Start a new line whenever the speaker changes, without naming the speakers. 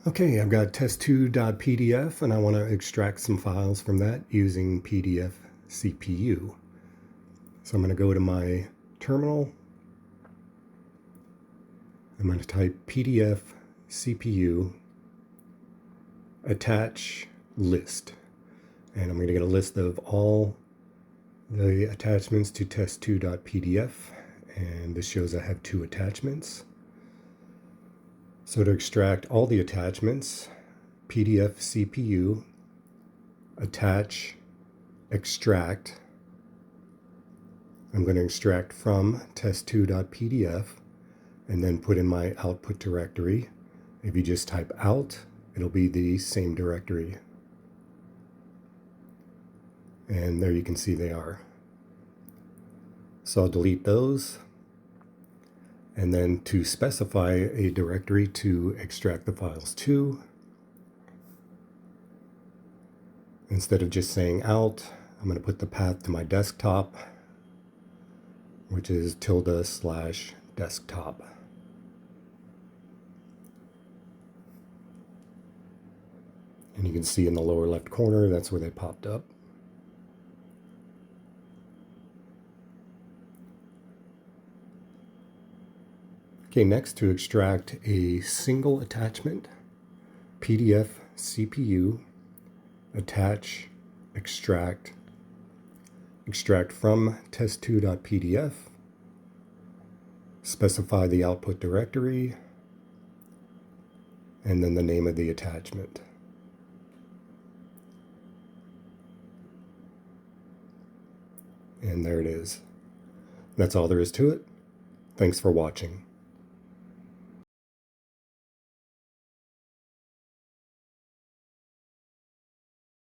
Okay, I've got test2.pdf and I want to extract some files from that using pdfcpu. So I'm going to go to my terminal. I'm going to type pdfcpu attach list. And I'm going to get a list of all the attachments to test2.pdf. And this shows I have 2 attachments. So to extract all the attachments, pdfcpu attach extract. I'm going to extract from test2.pdf and then put in my output directory. If you just type out, it'll be the same directory. And there you can see they are. So I'll delete those. And then to specify a directory to extract the files to, instead of just saying out, I'm going to put the path to my desktop, which is ~/desktop. And you can see in the lower left corner, that's where they popped up. Okay, next to extract a single attachment, pdfcpu attach extract from test2.pdf, specify the output directory, and then the name of the attachment. And there it is. That's all there is to it. Thanks for watching.